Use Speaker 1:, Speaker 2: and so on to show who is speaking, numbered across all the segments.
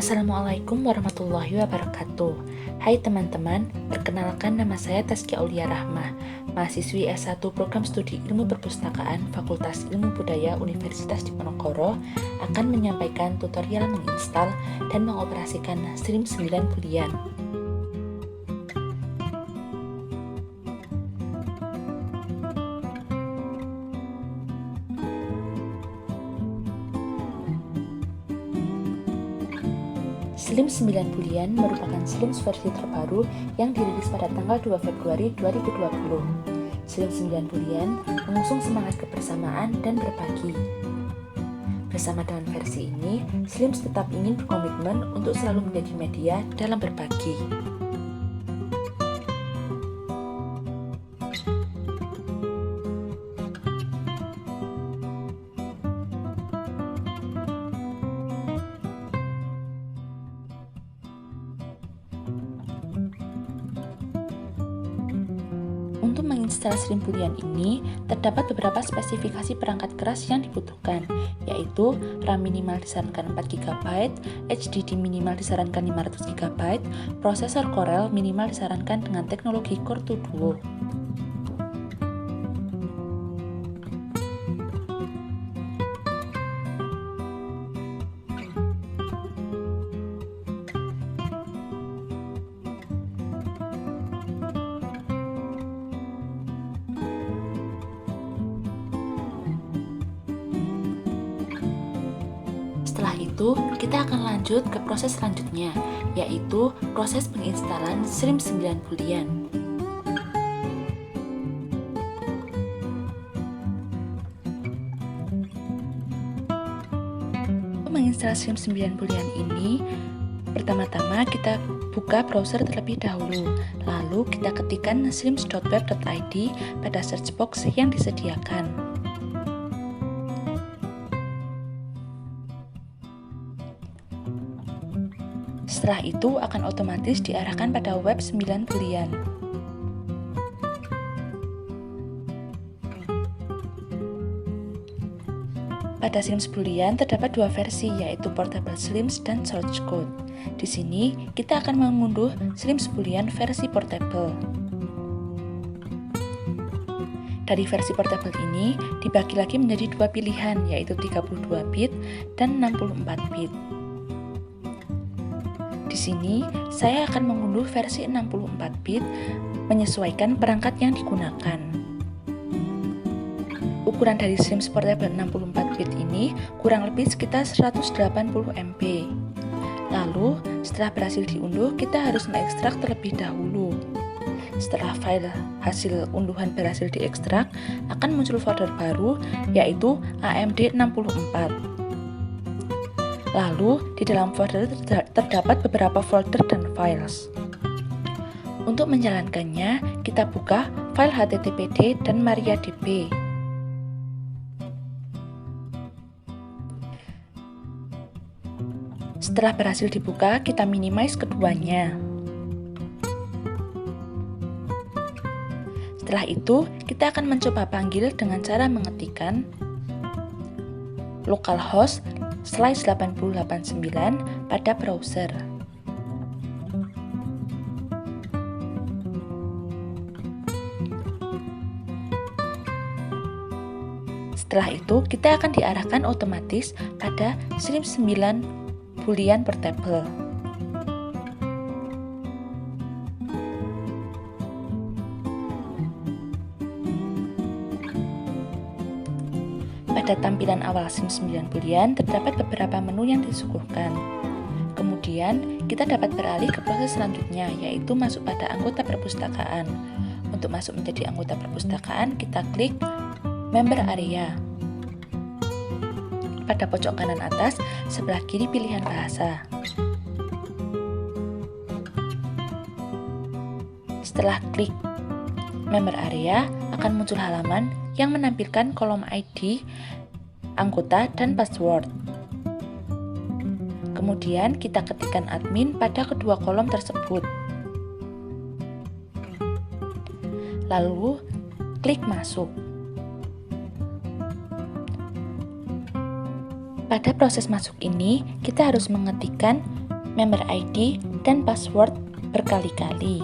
Speaker 1: Assalamualaikum warahmatullahi wabarakatuh. Hai teman-teman, perkenalkan nama saya Tazkia Aulia Rahmah, mahasiswi S1 Program Studi Ilmu Perpustakaan Fakultas Ilmu Budaya Universitas Diponegoro, akan menyampaikan tutorial menginstal dan mengoperasikan Stream 9 Boolean. Slim 9 Boolean merupakan Slim versi terbaru yang dirilis pada tanggal 2 Februari 2020. Slim 9 Boolean mengusung semangat kebersamaan dan berbagi. Bersama dengan versi ini, Slims tetap ingin berkomitmen untuk selalu menjadi media dalam berbagi. Untuk menginstal Stream Boolean ini, terdapat beberapa spesifikasi perangkat keras yang dibutuhkan, yaitu RAM minimal disarankan 4 GB, HDD minimal disarankan 500 GB, prosesor Corel minimal disarankan dengan teknologi Core 2 Duo. Setelah itu, kita akan lanjut ke proses selanjutnya, yaitu proses penginstalan Stream 9 Boolean. Untuk menginstal Stream 9 Boolean ini, pertama-tama kita buka browser terlebih dahulu, lalu kita ketikkan streams.web.id pada search box yang disediakan. Setelah itu akan otomatis diarahkan pada web 9 Boolean. Pada Slims Boolean terdapat dua versi, yaitu Portable Slims dan Source Code. Di sini kita akan mengunduh Slims Boolean versi portable. Dari versi portable ini dibagi lagi menjadi dua pilihan, yaitu 32 bit dan 64 bit. Di sini, saya akan mengunduh versi 64 bit menyesuaikan perangkat yang digunakan. Ukuran dari Streams Portable 64 bit ini kurang lebih sekitar 180 MB. Lalu, setelah berhasil diunduh, kita harus mengekstrak terlebih dahulu. Setelah file hasil unduhan berhasil diekstrak, akan muncul folder baru, yaitu AMD64. Lalu, di dalam folder terdapat beberapa folder dan files. Untuk menjalankannya, kita buka file httpd dan mariadb. Setelah berhasil dibuka, kita minimize keduanya. Setelah itu, kita akan mencoba panggil dengan cara mengetikkan localhost /8089 pada browser. Setelah itu, kita akan diarahkan otomatis pada Stream 9 Boolean Portable. Pada tampilan awal Stream 9 Boolean terdapat beberapa menu yang disuguhkan. Kemudian, kita dapat beralih ke proses selanjutnya, yaitu masuk pada anggota perpustakaan. Untuk masuk menjadi anggota perpustakaan, kita klik Member Area. Pada pojok kanan atas, sebelah kiri pilihan bahasa. Setelah klik Member Area, akan muncul halaman yang menampilkan kolom ID, anggota, dan password. Kemudian kita ketikkan admin pada kedua kolom tersebut. Lalu klik masuk. Pada proses masuk ini, kita harus mengetikkan member ID, dan password berkali-kali.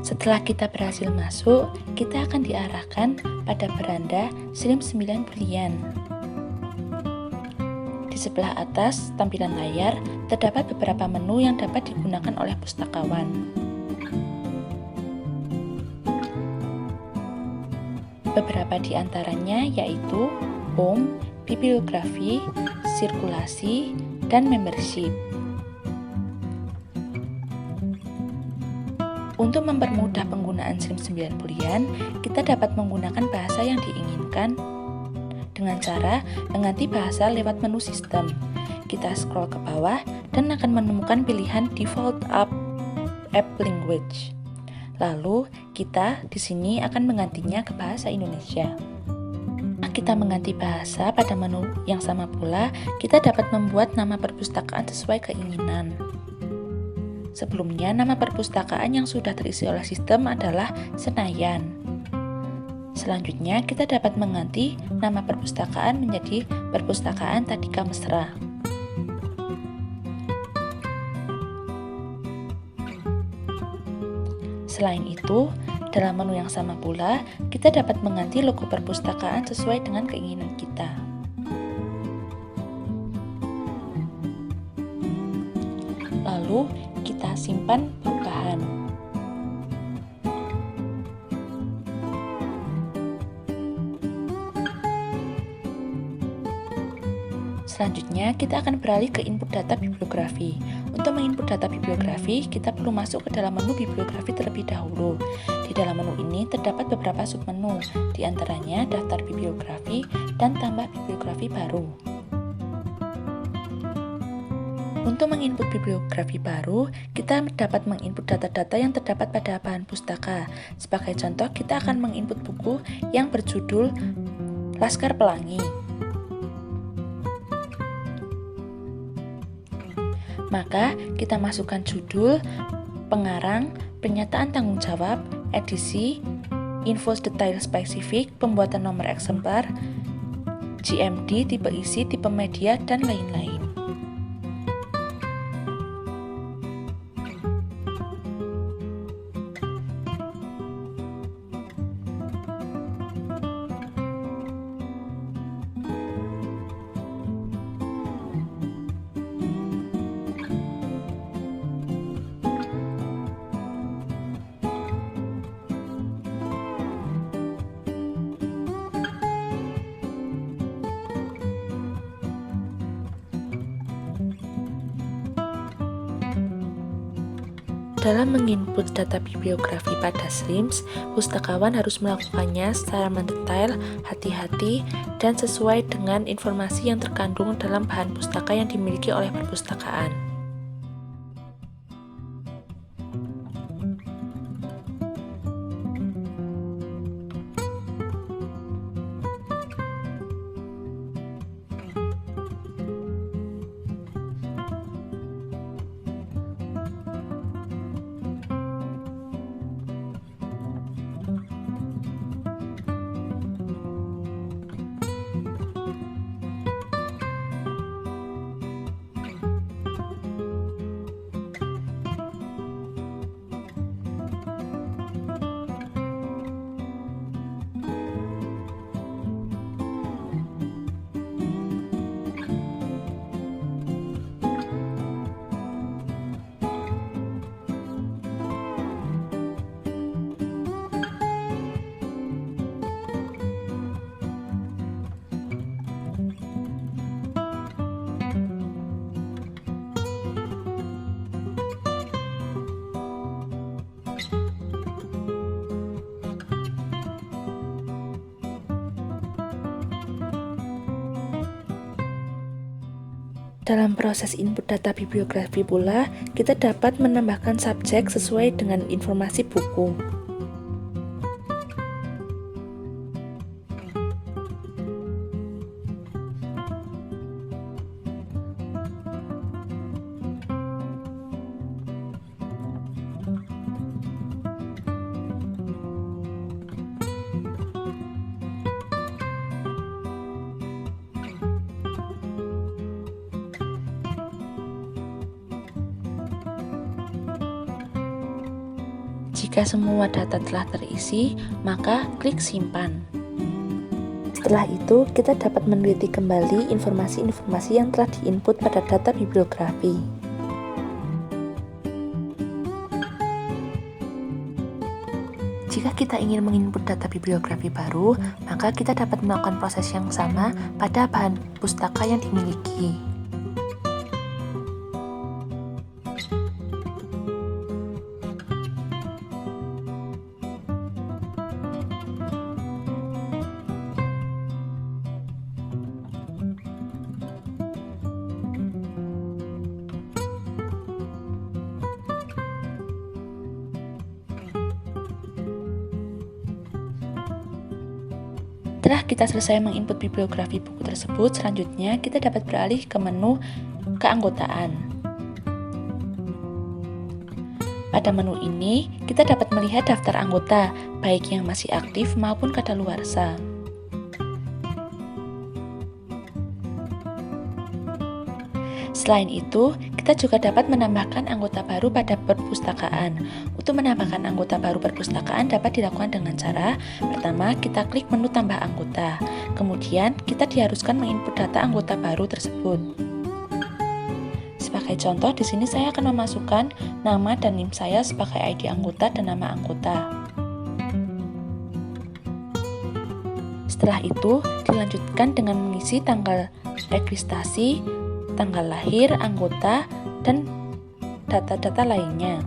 Speaker 1: Setelah kita berhasil masuk, kita akan diarahkan pada beranda SLIM 9 Brilliant. Di sebelah atas tampilan layar, terdapat beberapa menu yang dapat digunakan oleh pustakawan. Beberapa di antaranya yaitu Home, Bibliografi, Sirkulasi, dan Membership. Untuk mempermudah penggunaan SLIM 9 Brilliant, kita dapat menggunakan bahasa yang diinginkan dengan cara mengganti bahasa lewat menu sistem. Kita scroll ke bawah dan akan menemukan pilihan Default App Language. Lalu, kita di sini akan menggantinya ke bahasa Indonesia. Jika kita mengganti bahasa pada menu yang sama pula, kita dapat membuat nama perpustakaan sesuai keinginan. Sebelumnya, nama perpustakaan yang sudah terisi oleh sistem adalah Senayan. Selanjutnya, kita dapat mengganti nama perpustakaan menjadi Perpustakaan Tadika Mesra. Selain itu, dalam menu yang sama pula, kita dapat mengganti logo perpustakaan sesuai dengan keinginan kita. Lalu, kita simpan perubahan. Selanjutnya, kita akan beralih ke input data bibliografi. Untuk menginput data bibliografi, kita perlu masuk ke dalam menu bibliografi terlebih dahulu. Di dalam menu ini terdapat beberapa submenu, di antaranya daftar bibliografi dan tambah bibliografi baru. Untuk menginput bibliografi baru, kita dapat menginput data-data yang terdapat pada bahan pustaka. Sebagai contoh, kita akan menginput buku yang berjudul Laskar Pelangi. Maka, kita masukkan judul, pengarang, pernyataan tanggung jawab, edisi, info detail spesifik, pembuatan nomor eksemplar, GMD, tipe isi, tipe media, dan lain-lain. Dalam menginput data bibliografi pada SLIMS, pustakawan harus melakukannya secara mendetail, hati-hati, dan sesuai dengan informasi yang terkandung dalam bahan pustaka yang dimiliki oleh perpustakaan. Dalam proses input data bibliografi pula, kita dapat menambahkan subjek sesuai dengan informasi buku. Jika semua data telah terisi, maka klik simpan. Setelah itu, kita dapat meneliti kembali informasi-informasi yang telah diinput pada data bibliografi. Jika kita ingin menginput data bibliografi baru, maka kita dapat melakukan proses yang sama pada bahan pustaka yang dimiliki. Setelah kita selesai menginput bibliografi buku tersebut, selanjutnya kita dapat beralih ke menu keanggotaan. Pada menu ini, kita dapat melihat daftar anggota, baik yang masih aktif maupun kadaluarsa. Selain itu, kita juga dapat menambahkan anggota baru pada perpustakaan. Untuk menambahkan anggota baru perpustakaan dapat dilakukan dengan cara, pertama kita klik menu tambah anggota. Kemudian, kita diharuskan menginput data anggota baru tersebut. Sebagai contoh, di sini saya akan memasukkan nama dan NIM saya sebagai ID anggota dan nama anggota. Setelah itu, dilanjutkan dengan mengisi tanggal registrasi, tanggal lahir anggota, dan data-data lainnya.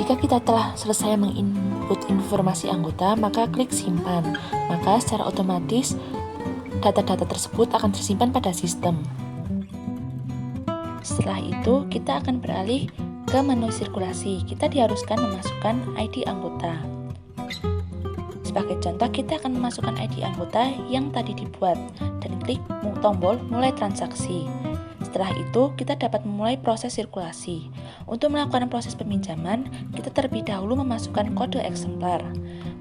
Speaker 1: Jika kita telah selesai menginput informasi anggota, maka klik simpan. Maka secara otomatis data-data tersebut akan tersimpan pada sistem. Setelah itu, kita akan beralih ke menu sirkulasi. Kita diharuskan memasukkan ID anggota. Sebagai contoh, kita akan memasukkan ID anggota yang tadi dibuat dan klik tombol mulai transaksi. Setelah itu, kita dapat memulai proses sirkulasi. Untuk melakukan proses peminjaman, kita terlebih dahulu memasukkan kode eksemplar.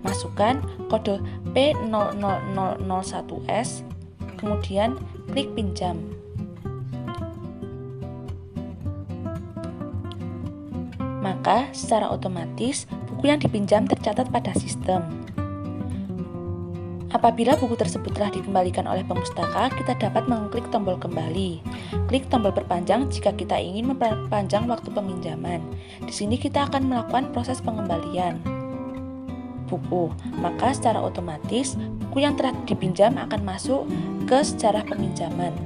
Speaker 1: Masukkan kode P00001S, kemudian klik pinjam. Maka, secara otomatis, buku yang dipinjam tercatat pada sistem. Apabila buku tersebut telah dikembalikan oleh pemustaka, kita dapat mengklik tombol kembali. Klik tombol perpanjang jika kita ingin memperpanjang waktu peminjaman. Di sini kita akan melakukan proses pengembalian buku. Maka secara otomatis, buku yang telah dipinjam akan masuk ke sejarah peminjaman.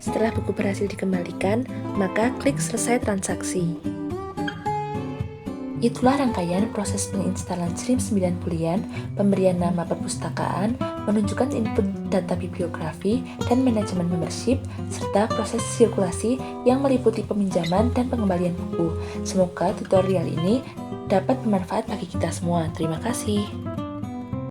Speaker 1: Setelah buku berhasil dikembalikan, maka klik selesai transaksi. Itulah rangkaian proses penginstalan SLIM 9 Boolean, pemberian nama perpustakaan, menunjukkan input data bibliografi, dan manajemen membership, serta proses sirkulasi yang meliputi peminjaman dan pengembalian buku. Semoga tutorial ini dapat bermanfaat bagi kita semua. Terima kasih.